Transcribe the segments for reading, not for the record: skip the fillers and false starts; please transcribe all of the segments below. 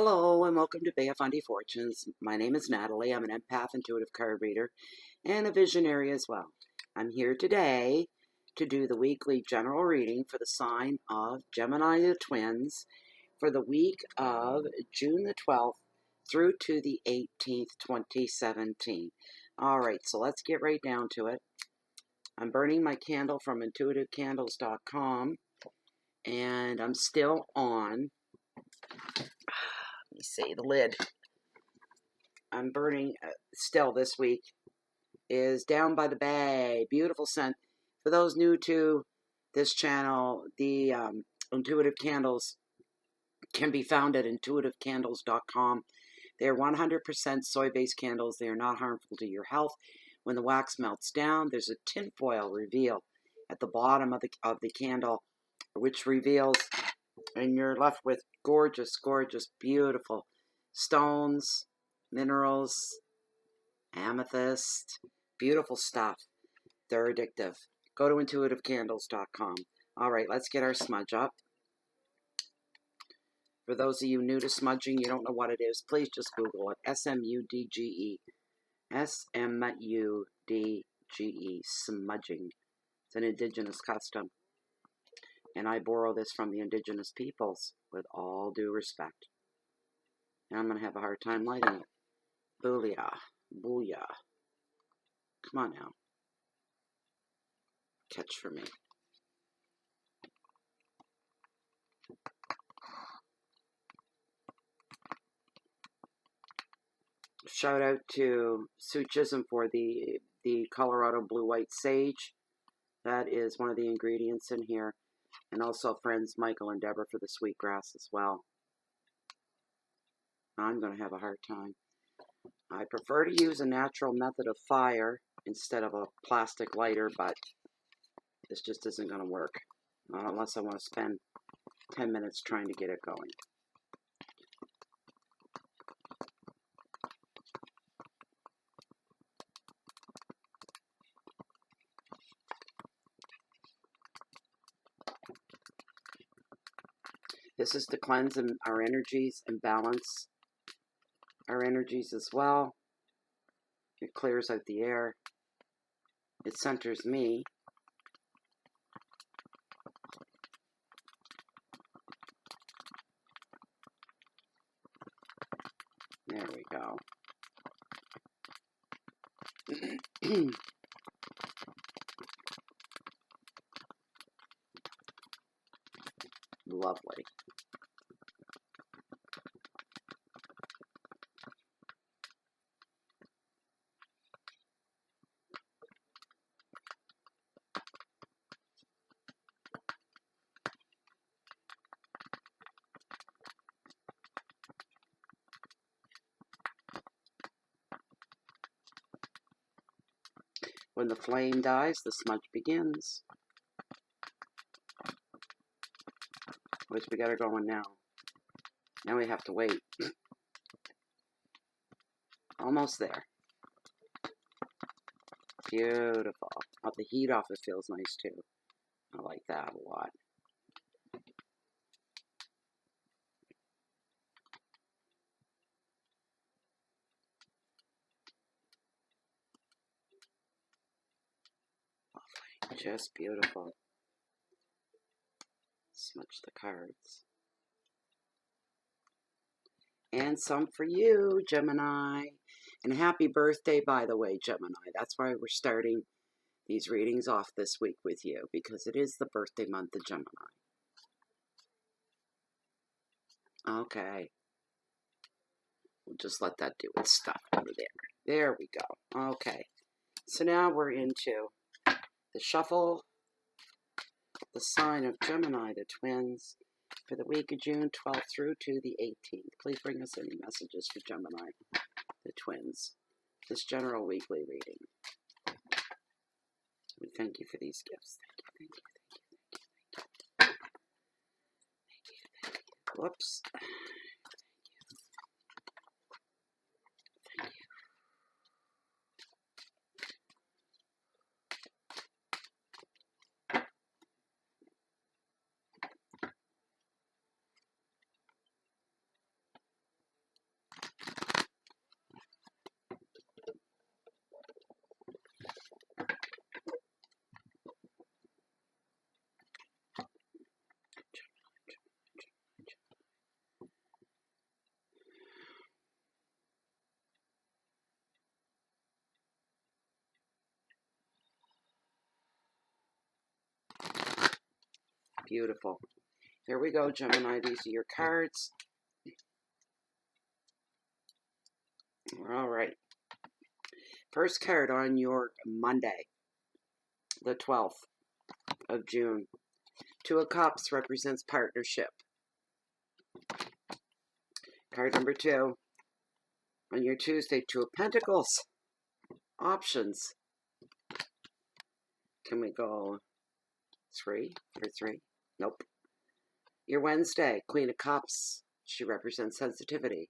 Hello and welcome to Bay of Fundy Fortunes. My name is Natalie. I'm an empath, intuitive card reader, and a visionary as well. I'm here today to do the weekly general reading for the sign of Gemini the Twins for the week of June the 12th through to the 18th, 2017. All right, so let's get right down to it. I'm burning my candle from intuitivecandles.com, and I'm still on. Let me see, the lid I'm burning still this week is Down by the Bay. Beautiful scent. For those new to this channel, the Intuitive Candles can be found at intuitivecandles.com. They're 100% soy-based candles. They are not harmful to your health. When the wax melts down, there's a tinfoil reveal at the bottom of the candle, which reveals, and you're left with gorgeous, gorgeous, beautiful stones, minerals, amethyst, beautiful stuff. They're addictive. Go to intuitivecandles.com. All right, let's get our smudge up. For those of you new to smudging, you don't know what it is, please just Google it. S-M-U-D-G-E. S-M-U-D-G-E. Smudging. It's an indigenous custom. And I borrow this from the indigenous peoples with all due respect. And I'm going to have a hard time lighting it. Booyah. Booyah. Come on now. Catch for me. Shout out to Sue Chisholm for the Colorado Blue-White Sage. That is one of the ingredients in here. And also friends Michael and Deborah for the sweetgrass as well. I'm going to have a hard time. I prefer to use a natural method of fire instead of a plastic lighter, but this just isn't going to work. Unless I want to spend 10 minutes trying to get it going. This is to cleanse our energies and balance our energies as well. It clears out the air. It centers me. There we go. Lovely. When the flame dies, the smudge begins. Which we got her going now. Now we have to wait. Almost there. Beautiful. Oh, the heat off it feels nice too. I like that a lot. Lovely. Just beautiful. Smudge the cards. And some for you, Gemini. And happy birthday, by the way, Gemini. That's why we're starting these readings off this week with you, because it is the birthday month of Gemini. Okay. We'll just let that do its stuff over there. There we go. Okay. So now we're into the shuffle, the sign of Gemini, the twins, for the week of June 12th through to the 18th. Please bring us any messages for Gemini, the twins. This general weekly reading. We thank you for these gifts. Thank you, thank you, thank you, thank you. Thank you, thank you. Whoops. Thank you. Beautiful. Here we go, Gemini. These are your cards. All right. First card on your Monday, the 12th of June. Two of Cups represents partnership. Card number 2 on your Tuesday, Two of Pentacles. Options. Can we go 3 for 3? Nope. Your Wednesday, Queen of Cups. She represents sensitivity.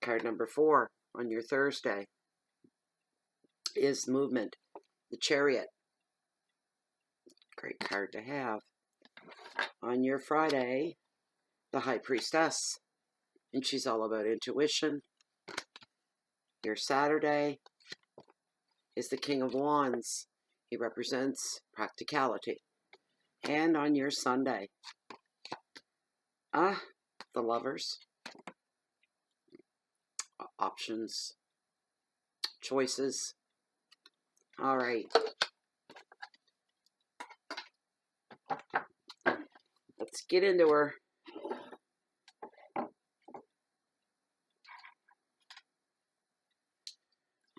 Card number 4 on your Thursday is movement. The Chariot. Great card to have. On your Friday, the High Priestess. And she's all about intuition. Your Saturday is the King of Wands. He represents practicality. And on your Sunday, the Lovers. Options. Choices. All right. Let's get into her.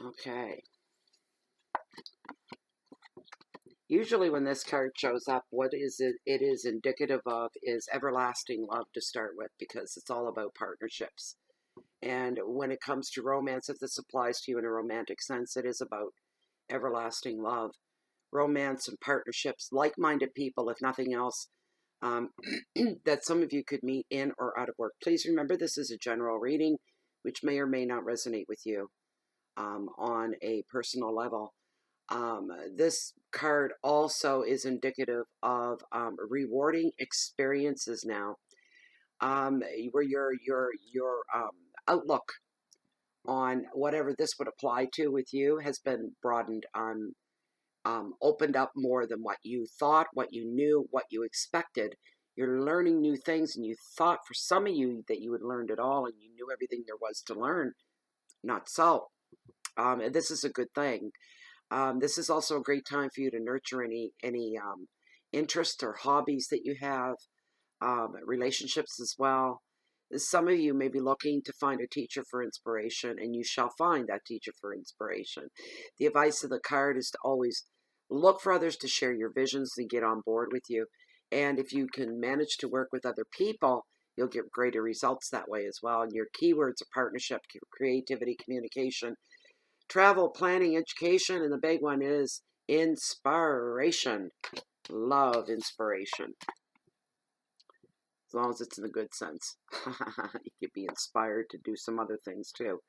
Okay. Usually when this card shows up, what is it is indicative of is everlasting love to start with, because it's all about partnerships. And when it comes to romance, if this applies to you in a romantic sense, it is about everlasting love. Romance and partnerships, like-minded people, if nothing else, that some of you could meet in or out of work. Please remember, this is a general reading, which may or may not resonate with you on a personal level. This card also is indicative of rewarding experiences now, where your outlook on whatever this would apply to with you has been broadened, opened up more than what you thought, what you knew, what you expected. You're learning new things, and you thought for some of you that you had learned it all and you knew everything there was to learn. Not so. And this is a good thing. This is also a great time for you to nurture any interests or hobbies that you have, relationships as well. Some of you may be looking to find a teacher for inspiration, and you shall find that teacher for inspiration. The advice of the card is to always look for others to share your visions and get on board with you. And if you can manage to work with other people, you'll get greater results that way as well. And your keywords are partnership, creativity, communication, travel, planning, education, and the big one is inspiration. Love inspiration. As long as it's in the good sense. You could be inspired to do some other things too.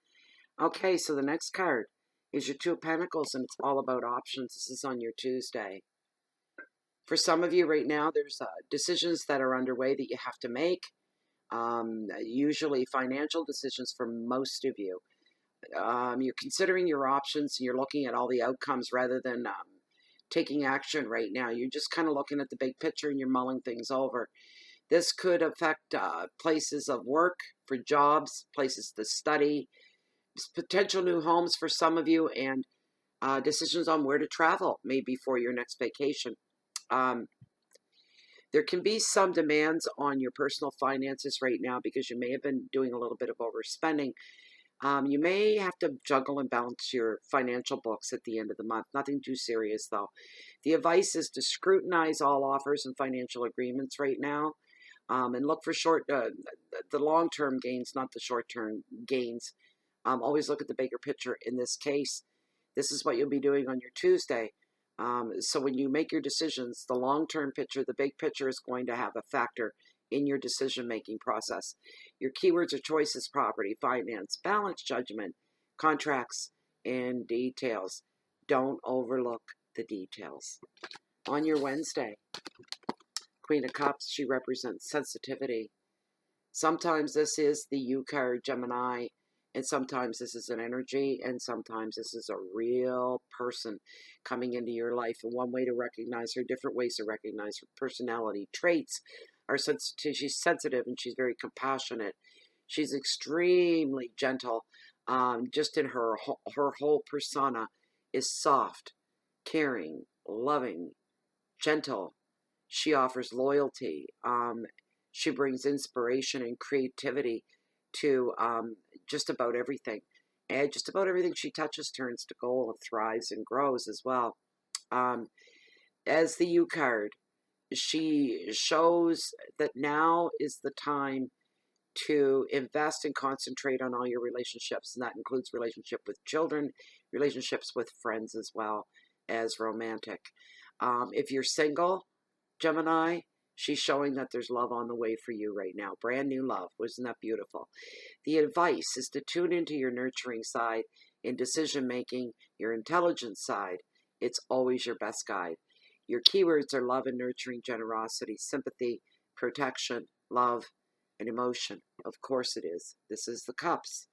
Okay, so the next card is your Two of Pentacles, and it's all about options. This is on your Tuesday. For some of you right now, there's decisions that are underway that you have to make. Usually financial decisions for most of you. You're considering your options, and you're looking at all the outcomes rather than taking action right now. You're just kind of looking at the big picture and you're mulling things over. This could affect places of work, for jobs, places to study, potential new homes for some of you, and decisions on where to travel, maybe for your next vacation. There can be some demands on your personal finances right now because you may have been doing a little bit of overspending. You may have to juggle and balance your financial books at the end of the month. Nothing too serious, though. The advice is to scrutinize all offers and financial agreements right now, and look for the long-term gains, not the short-term gains. Always look at the bigger picture. In this case, this is what you'll be doing on your Tuesday. So when you make your decisions, the long-term picture, the big picture is going to have a factor in your decision-making process. Your keywords are choices, property, finance, balance, judgment, contracts, and details. Don't overlook the details. On your Wednesday, Queen of Cups, she represents sensitivity. Sometimes this is the U card, Gemini, and sometimes this is an energy, and sometimes this is a real person coming into your life. And one way to recognize her, different ways to recognize her personality traits are sensitive. She's sensitive and she's very compassionate. She's extremely gentle. Just in her whole persona is soft caring, loving, gentle. She offers loyalty. She brings inspiration and creativity to just about everything. And just about everything she touches turns to gold, thrives, and grows as well. Um, as the U card, she shows that now is the time to invest and concentrate on all your relationships. And that includes relationship with children, relationships with friends as well as romantic. If you're single, Gemini, she's showing that there's love on the way for you right now. Brand new love. Wasn't that beautiful? The advice is to tune into your nurturing side in decision making, your intelligence side. It's always your best guide. Your keywords are love and nurturing, generosity, sympathy, protection, love, and emotion. Of course it is. This is the cups,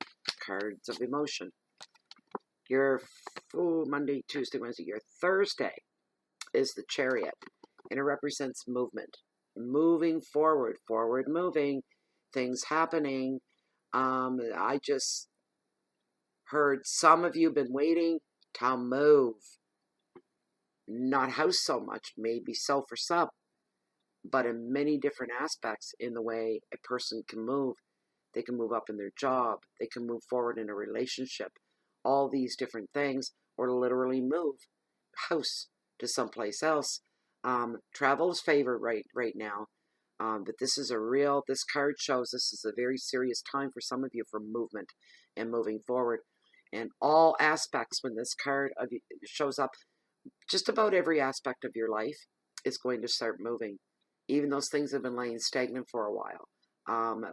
cards of emotion. Your Monday, Tuesday, Wednesday, your Thursday is the Chariot, and it represents movement, moving forward, forward moving, things happening. I just heard some of you have been waiting to move, not house so much, maybe sell for some, but in many different aspects in the way a person can move. They can move up in their job, they can move forward in a relationship, all these different things, or literally move house to someplace else. Travel is favored right now, but this card shows this is a very serious time for some of you for movement and moving forward. And all aspects, when this card shows up, just about every aspect of your life is going to start moving. Even those things have been laying stagnant for a while.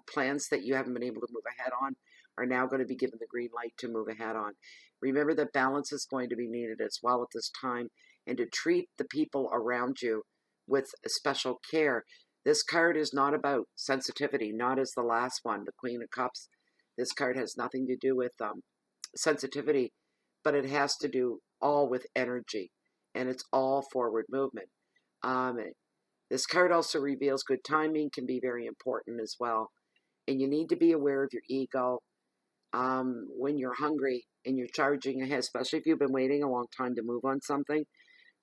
Plans that you haven't been able to move ahead on are now going to be given the green light to move ahead on. Remember that balance is going to be needed as well at this time, and to treat the people around you with special care. This card is not about sensitivity, not as the last one, the Queen of Cups. This card has nothing to do with sensitivity, but it has to do all with energy, and it's all forward movement. This card also reveals good timing can be very important as well. And you need to be aware of your ego when you're hungry and you're charging ahead, especially if you've been waiting a long time to move on something.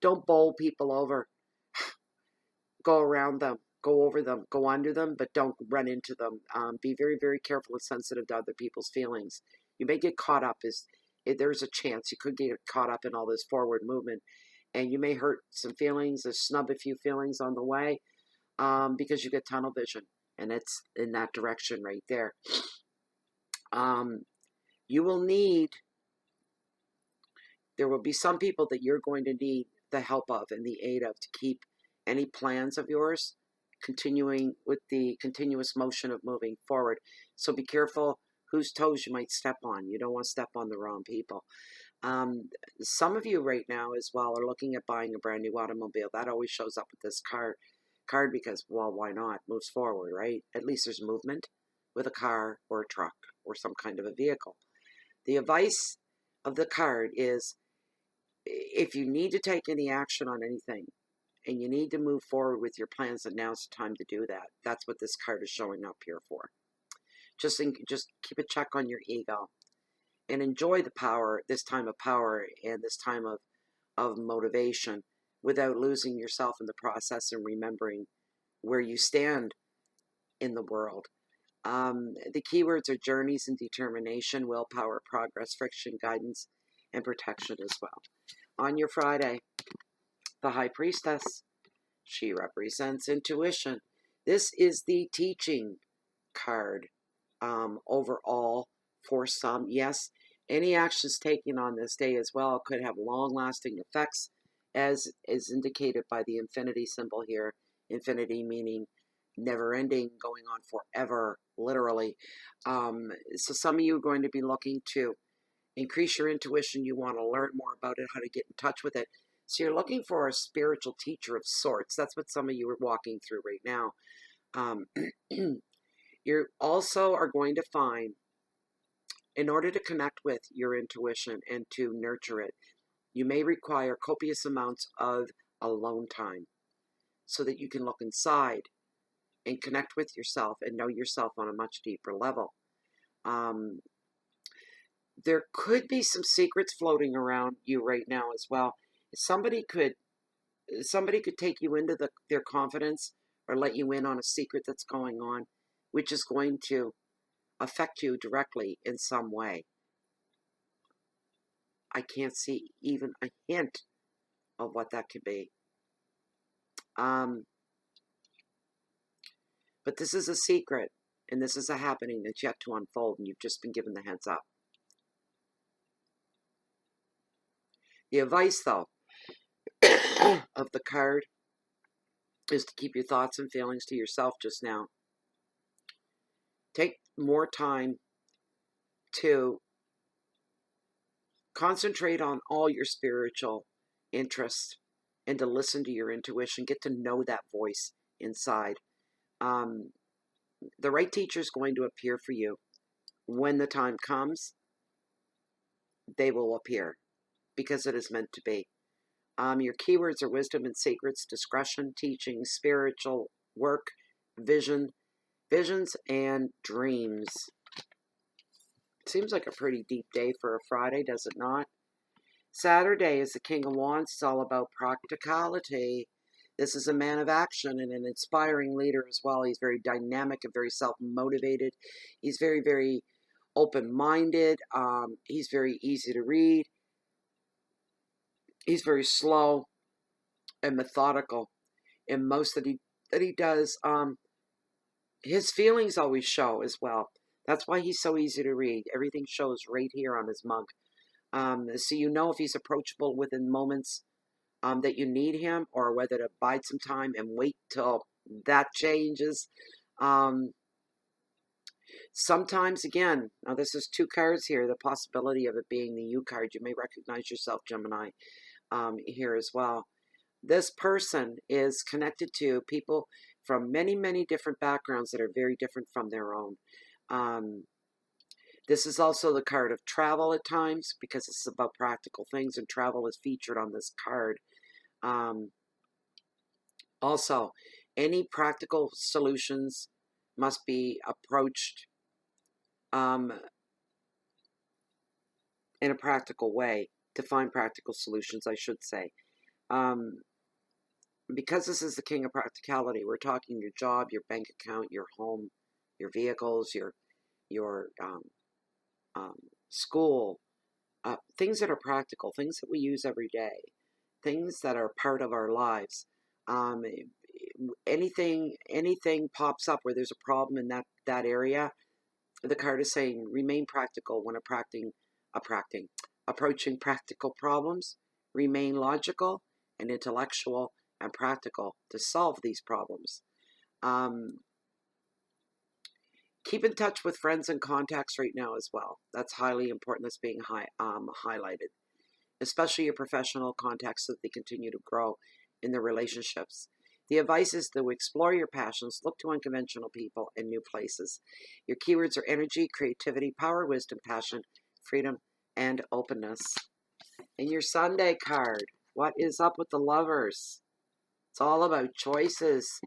Don't bowl people over. Go around them, go over them, go under them, but don't run into them. Be very, very careful and sensitive to other people's feelings. You may get caught up. There's a chance you could get caught up in all this forward movement, and you may hurt some feelings or snub a few feelings on the way because you get tunnel vision, and it's in that direction right there. You will need, there will be some people that you're going to need the help of and the aid of to keep any plans of yours continuing with the continuous motion of moving forward. So be careful whose toes you might step on. You don't want to step on the wrong people. Some of you right now as well are looking at buying a brand new automobile. That always shows up with this card because, well, why not? Moves forward, right? At least there's movement with a car or a truck or some kind of a vehicle. The advice of the card is if you need to take any action on anything and you need to move forward with your plans, and now's the time to do that. That's what this card is showing up here for. Just keep a check on your ego and enjoy the power, this time of power and this time of motivation, without losing yourself in the process and remembering where you stand in the world. The keywords are journeys and determination, willpower, progress, friction, guidance, and protection as well. On your Friday, the High Priestess, she represents intuition. This is the teaching card overall for some. Yes, any actions taken on this day as well could have long-lasting effects, as is indicated by the infinity symbol here. Infinity meaning never-ending, going on forever, literally. So some of you are going to be looking to increase your intuition. You want to learn more about it, how to get in touch with it. So you're looking for a spiritual teacher of sorts. That's what some of you are walking through right now. You also are going to find, in order to connect with your intuition and to nurture it, you may require copious amounts of alone time so that you can look inside and connect with yourself and know yourself on a much deeper level. There could be some secrets floating around you right now as well. Somebody could take you into their confidence or let you in on a secret that's going on, which is going to affect you directly in some way. I can't see even a hint of what that could be. But this is a secret, and this is a happening that's yet to unfold, and you've just been given the heads up. The advice, though, of the card is to keep your thoughts and feelings to yourself just now. Take more time to concentrate on all your spiritual interests and to listen to your intuition. Get to know that voice inside. The right teacher is going to appear for you. When the time comes, they will appear because it is meant to be. Your keywords are wisdom and secrets, discretion, teaching, spiritual work, visions, and dreams. Seems like a pretty deep day for a Friday, does it not? Saturday is the King of Wands. It's all about practicality. This is a man of action and an inspiring leader as well. He's very dynamic and very self-motivated. He's very, very open-minded. He's very easy to read. He's very slow and methodical in most that he does. His feelings always show as well. That's why he's so easy to read. Everything shows right here on his mug. So you know if he's approachable within moments that you need him, or whether to bide some time and wait till that changes. Sometimes, again, now this is 2 cards here, the possibility of it being the U card. You may recognize yourself, Gemini, here as well. This person is connected to people from many, many different backgrounds that are very different from their own. This is also the card of travel at times, because it's about practical things, and travel is featured on this card. Also, any practical solutions must be approached in a practical way, to find practical solutions, I should say. Because this is the King of Practicality, we're talking your job, your bank account, your home, your vehicles, your school, things that are practical, things that we use every day, things that are part of our lives. Anything pops up where there's a problem in that area, the card is saying remain practical when approaching practical problems. Remain logical and intellectual and practical to solve these problems. Keep in touch with friends and contacts right now as well. That's highly important. That's being highlighted, especially your professional contacts, so that they continue to grow in their relationships. The advice is to explore your passions, look to unconventional people and new places. Your keywords are energy, creativity, power, wisdom, passion, freedom, and openness. And your Sunday card, what is up with the lovers? It's all about choices,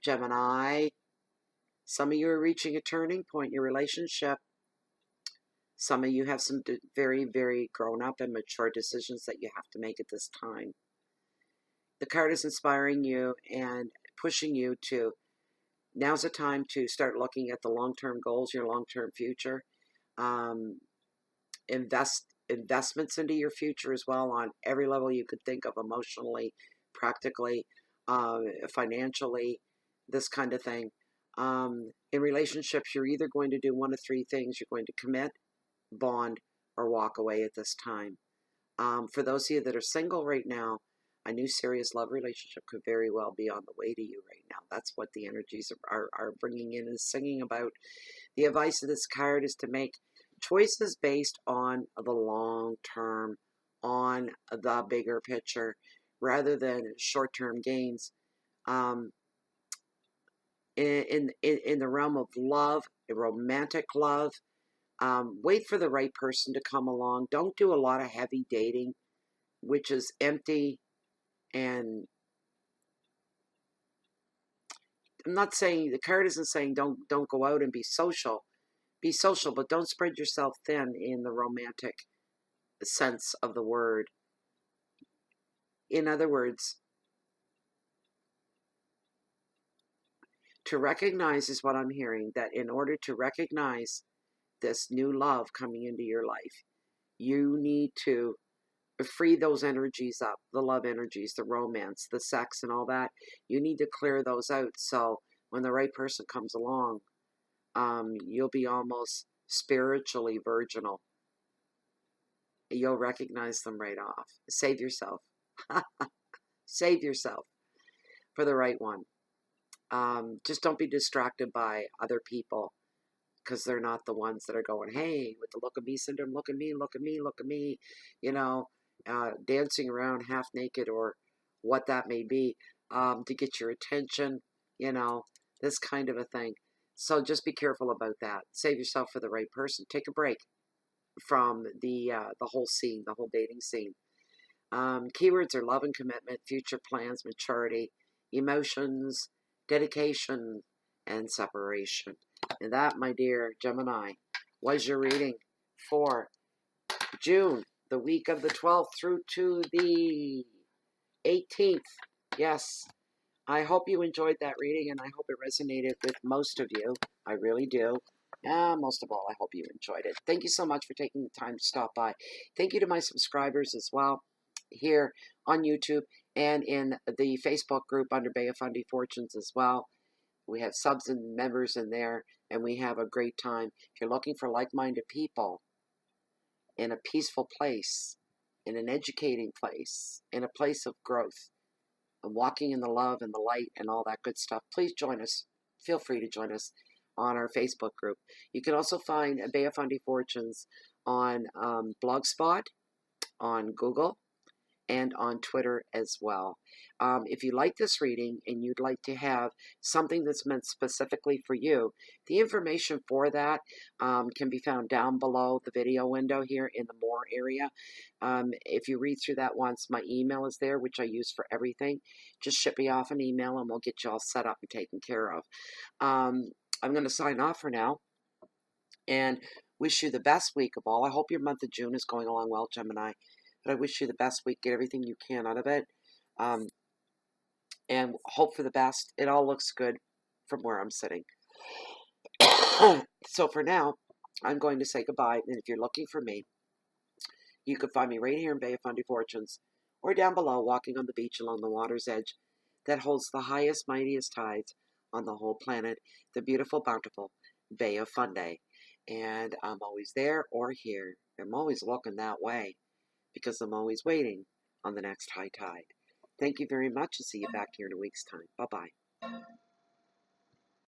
Gemini. Some of you are reaching a turning point in your relationship. Some of you have some very, very grown-up and mature decisions that you have to make at this time. The card is inspiring you and pushing you to, now's the time to start looking at the long-term goals, your long-term future. Investments into your future as well on every level you could think of, emotionally, practically, financially, this kind of thing. In relationships, you're either going to do one of 3 things. You're going to commit, bond, or walk away at this time. For those of you that are single right now, a new serious love relationship could very well be on the way to you right now. That's what the energies are bringing in and singing about. The advice of this card is to make choices based on the long term, on the bigger picture, rather than short-term gains. In the realm of love, romantic love, wait for the right person to come along. Don't do a lot of heavy dating, which is empty. And I'm not saying, the card isn't saying don't go out and be social. Be social, but don't spread yourself thin in the romantic sense of the word. In other words, to recognize is what I'm hearing, that in order to recognize this new love coming into your life, you need to free those energies up, the love energies, the romance, the sex and all that. You need to clear those out, so when the right person comes along, you'll be almost spiritually virginal. You'll recognize them right off. Save yourself. Save yourself for the right one. Just don't be distracted by other people, because they're not the ones that are going, hey, with the look at me syndrome, look at me, look at me, look at me, you know, dancing around half naked or what that may be, to get your attention, you know, this kind of a thing. So just be careful about that. Save yourself for the right person. Take a break from the whole scene, the whole dating scene. Keywords are love and commitment, future plans, maturity, emotions, dedication, and separation. And that, my dear Gemini, was your reading for June, the week of the 12th through to the 18th. Yes, I hope you enjoyed that reading, and I hope it resonated with most of you. I really do. Most of all, I hope you enjoyed it. Thank you so much for taking the time to stop by. Thank you to my subscribers as well here on YouTube and in the Facebook group under Bay of Fundy Fortunes as well. We have subs and members in there, and we have a great time. If you're looking for like-minded people in a peaceful place, in an educating place, in a place of growth, and walking in the love and the light and all that good stuff, please join us. Feel free to join us on our Facebook group. You can also find Bay of Fundy Fortunes on Blogspot, on Google, and on Twitter as well. If you like this reading and you'd like to have something that's meant specifically for you, the information for that can be found down below the video window here in the More area. If you read through that once, my email is there, which I use for everything. Just ship me off an email and we'll get you all set up and taken care of. I'm going to sign off for now and wish you the best week of all. I hope your month of June is going along well, Gemini. But I wish you the best week. Get everything you can out of it. And hope for the best. It all looks good from where I'm sitting. So for now, I'm going to say goodbye. And if you're looking for me, you can find me right here in Bay of Fundy Fortunes, or down below, walking on the beach along the water's edge that holds the highest, mightiest tides on the whole planet, the beautiful, bountiful Bay of Fundy. And I'm always there or here. I'm always looking that way, because I'm always waiting on the next high tide. Thank you very much, and see you back here in a week's time. Bye-bye.